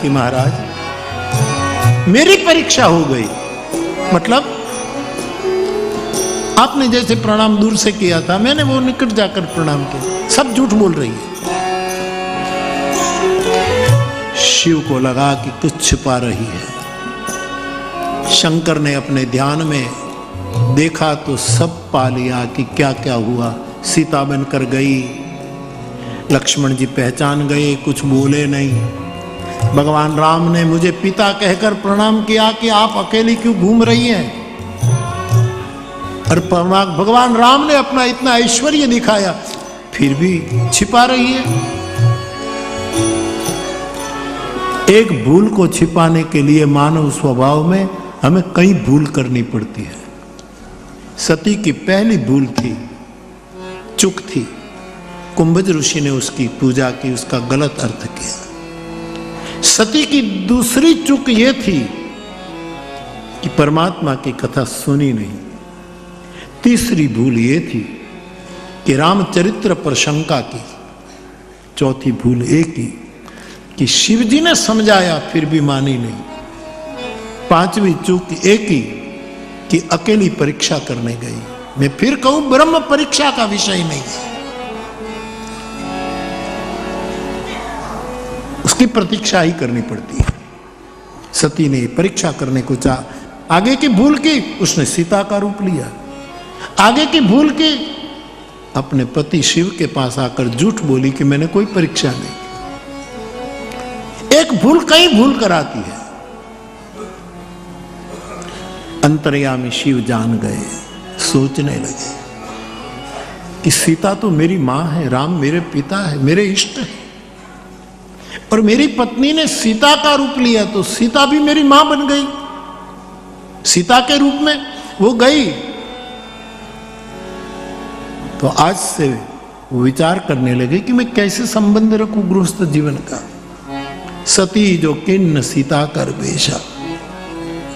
कि महाराज मेरी परीक्षा हो गई। मतलब आपने जैसे प्रणाम दूर से किया था, मैंने वो निकट जाकर प्रणाम किया, सब झूठ बोल रही है। शिव को लगा कि कुछ छिपा रही है। शंकर ने अपने ध्यान में देखा तो सब पा लिया कि क्या क्या हुआ। सीता बनकर गई, लक्ष्मण जी पहचान गए, कुछ बोले नहीं। भगवान राम ने मुझे पिता कहकर प्रणाम किया कि आप अकेली क्यों घूम रही हैं। और भगवान राम ने अपना इतना ऐश्वर्य दिखाया, फिर भी छिपा रही है। एक भूल को छिपाने के लिए मानव स्वभाव में हमें कई भूल करनी पड़ती है। सती की पहली भूल थी, चूक थी। कुंभज ऋषि ने उसकी पूजा की, उसका गलत अर्थ किया। सती की दूसरी चूक यह थी कि परमात्मा की कथा सुनी नहीं। तीसरी भूल यह थी कि रामचरित्र पर शंका की। चौथी भूल एक ही कि शिवजी ने समझाया फिर भी मानी नहीं। पांचवी चूक एक ही कि अकेली परीक्षा करने गई। मैं फिर कहूं, ब्रह्म परीक्षा का विषय नहीं है, उसकी प्रतीक्षा ही करनी पड़ती है। सती ने परीक्षा करने को चाहा। आगे की भूल की, उसने सीता का रूप लिया। आगे की भूल की, अपने पति शिव के पास आकर झूठ बोली कि मैंने कोई परीक्षा नहीं। एक भूल कई भूल कराती है। अंतर्यामी शिव जान गए, सोचने लगे कि सीता तो मेरी मां है, राम मेरे पिता है, मेरे इष्ट है, और मेरी पत्नी ने सीता का रूप लिया तो सीता भी मेरी मां बन गई। सीता के रूप में वो गई। तो आज से वो विचार करने लगे कि मैं कैसे संबंध रखूं गृहस्थ जीवन का। सती जो किन्न सीता कर बेशा,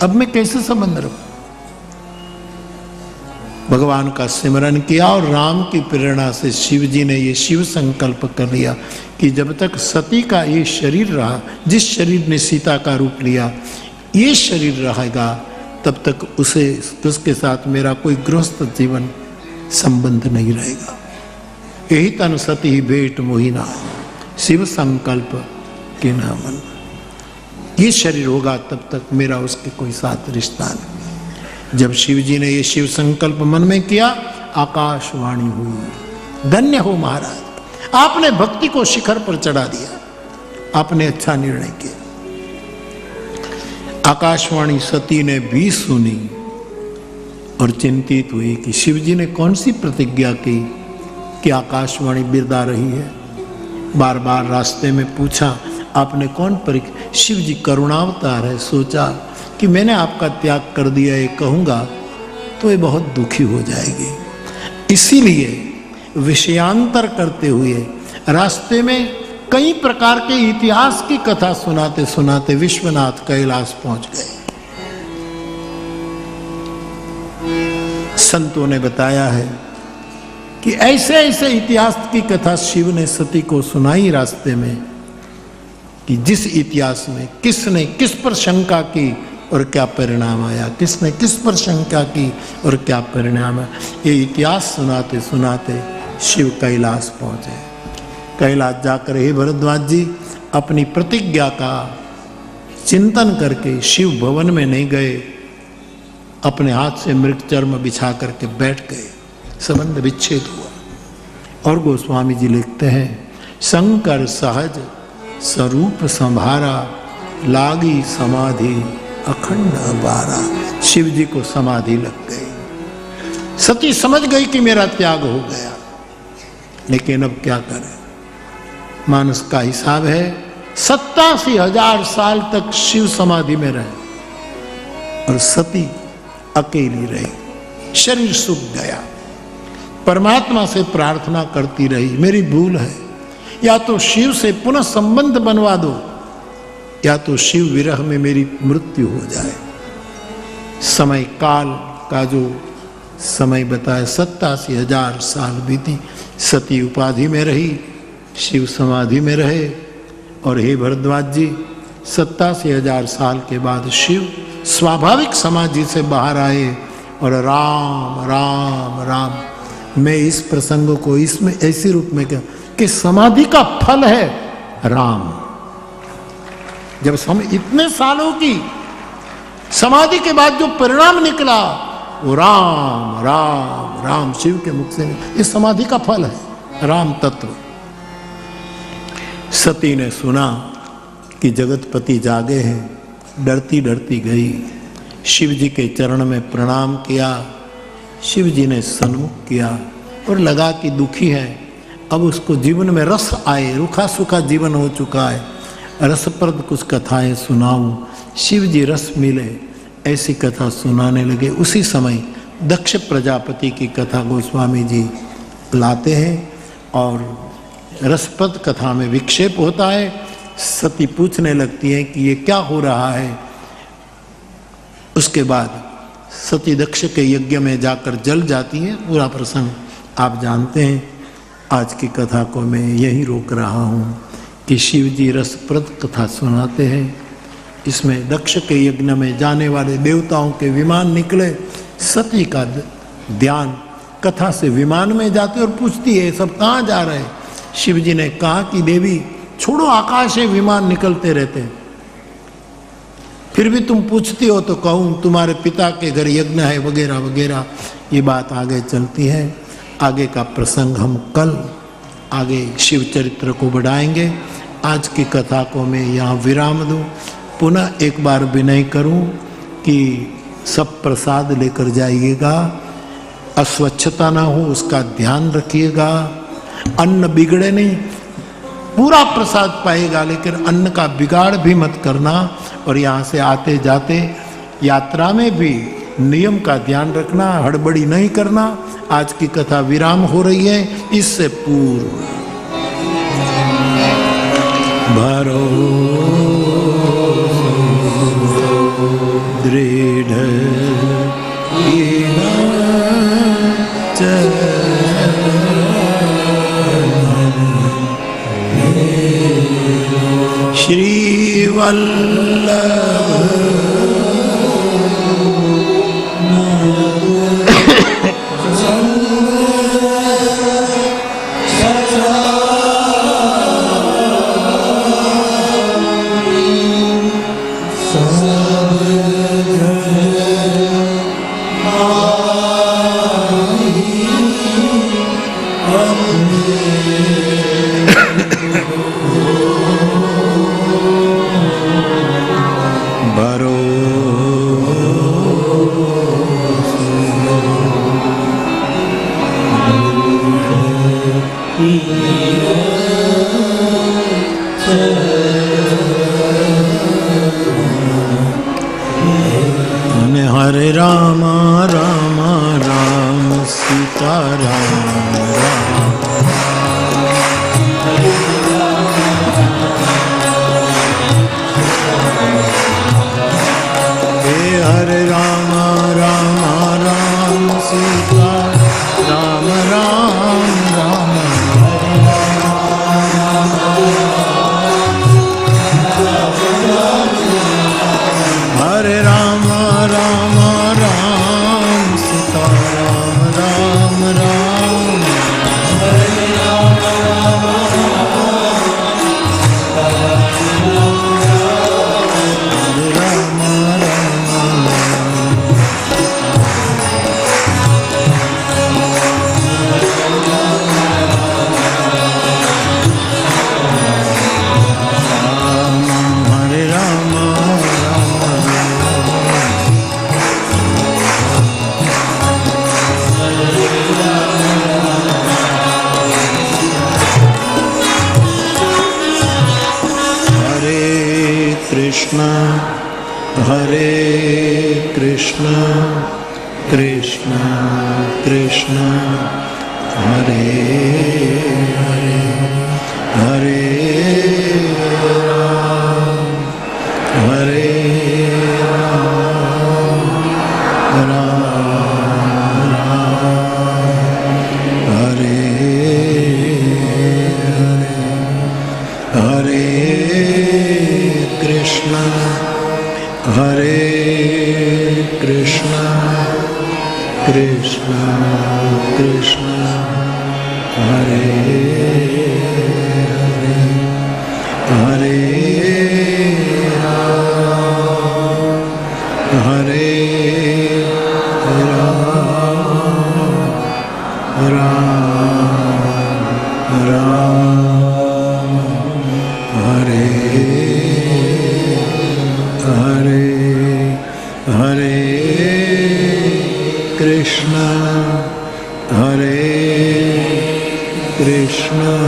अब मैं कैसे संबंध रखूं। भगवान का सिमरन किया और राम की प्रेरणा से शिव जी ने ये शिव संकल्प कर लिया कि जब तक सती का ये शरीर रहा, जिस शरीर ने सीता का रूप लिया, ये शरीर रहेगा, तब तक उसके साथ मेरा कोई गृहस्थ जीवन संबंध नहीं रहेगा। यही तन सती भेंट मोहिना, शिव संकल्प के नामन। ये शरीर होगा तब तक मेरा उसके कोई साथ रिश्ता नहीं। जब शिव जी ने ये शिव संकल्प मन में किया, आकाशवाणी हुई। धन्य हो महाराज, आपने भक्ति को शिखर पर चढ़ा दिया, आपने अच्छा निर्णय किया। आकाशवाणी सती ने भी सुनी और चिंतित हुई कि शिव जी ने कौन सी प्रतिज्ञा की कि आकाशवाणी बिरदा रही है। बार बार रास्ते में पूछा, आपने कौन परीक्षा। शिव जी करुणावतार है, सोचा कि मैंने आपका त्याग कर दिया ये कहूंगा तो ये बहुत दुखी हो जाएगी। इसीलिए विषयांतर करते हुए रास्ते में कई प्रकार के इतिहास की कथा सुनाते सुनाते विश्वनाथ कैलाश पहुंच गए। संतों ने बताया है कि ऐसे ऐसे इतिहास की कथा शिव ने सती को सुनाई रास्ते में कि जिस इतिहास में किसने किस पर शंका की और क्या परिणाम आया, किसने किस पर शंका की और क्या परिणाम आया। ये इतिहास सुनाते सुनाते शिव कैलाश पहुंचे। कैलाश जाकर हे भरद्वाज जी अपनी प्रतिज्ञा का चिंतन करके शिव भवन में नहीं गए, अपने हाथ से मृग चर्म बिछा करके बैठ गए। संबंध विच्छेद हुआ। और गोस्वामी जी लिखते हैं, शंकर सहज स्वरूप संभारा, लागी समाधि अखंड बारा। शिव जी को समाधि लग गई। सती समझ गई कि मेरा त्याग हो गया, लेकिन अब क्या करें। मानस का हिसाब है 87,000 साल तक शिव समाधि में रहे और सती अकेली रही। शरीर सूख गया। परमात्मा से प्रार्थना करती रही, मेरी भूल है, या तो शिव से पुनः संबंध बनवा दो, या तो शिव विरह में मेरी मृत्यु हो जाए। समय काल का जो समय बताया 87,000 साल बीती। सती उपाधि में रही, शिव समाधि में रहे। और हे भरद्वाज जी, 87,000 साल के बाद शिव स्वाभाविक समाधि से बाहर आए और राम राम राम। मैं इस प्रसंग को इसमें ऐसी रूप में कह कि समाधि का फल है राम। जब इतने सालों की समाधि के बाद जो परिणाम निकला वो राम राम राम शिव के मुख से, इस समाधि का फल है राम तत्व। सती ने सुना कि जगतपति जागे हैं, डरती डरती गई, शिव जी के चरण में प्रणाम किया। शिव जी ने सन्मुख किया और लगा कि दुखी है, अब उसको जीवन में रस आए, रूखा सूखा जीवन हो चुका है, रसप्रद कुछ कथाएं सुनाऊं। शिव जी रस मिले ऐसी कथा सुनाने लगे। उसी समय दक्ष प्रजापति की कथा गोस्वामी जी लाते हैं और रसप्रद कथा में विक्षेप होता है। सती पूछने लगती है कि ये क्या हो रहा है। उसके बाद सती दक्ष के यज्ञ में जाकर जल जाती है। पूरा प्रसंग आप जानते हैं। आज की कथा को मैं यही रोक रहा हूँ कि शिव जी रसप्रद कथा सुनाते हैं। इसमें दक्ष के यज्ञ में जाने वाले देवताओं के विमान निकले। सती का ध्यान कथा से विमान में जाते और पूछती है सब कहाँ जा रहे हैं। शिव जी ने कहा कि देवी छोड़ो, आकाश से विमान निकलते रहते हैं, फिर भी तुम पूछती हो तो कहूँ तुम्हारे पिता के घर यज्ञ है वगैरह वगैरह। ये बात आगे चलती है। आगे का प्रसंग हम कल आगे शिव चरित्र को बढ़ाएंगे। आज की कथा को मैं यहाँ विराम दूँ। पुनः एक बार विनय करूँ कि सब प्रसाद लेकर जाइएगा, अस्वच्छता ना हो उसका ध्यान रखिएगा, अन्न बिगड़े नहीं, पूरा प्रसाद पाएगा लेकिन अन्न का बिगाड़ भी मत करना। और यहाँ से आते जाते यात्रा में भी नियम का ध्यान रखना, हड़बड़ी नहीं करना। आज की कथा विराम हो रही है। इससे पूर्व भरो दृढ़ श्री वल्लभ हरे राम राम राम सीता राम राम। हरे राम राम राम सीता राम राम राम। हरे राम राम राम सीता राम राम राम। हरे राम राम हरे कृष्ण कृष्ण कृष्ण हरे हरे हरे राम हरे राम राम राम हरे हरे हरे कृष्ण कृष्ण हरे कृष्ण कृष्ण कृष्ण हरे हरे हरे हरे कृष्ण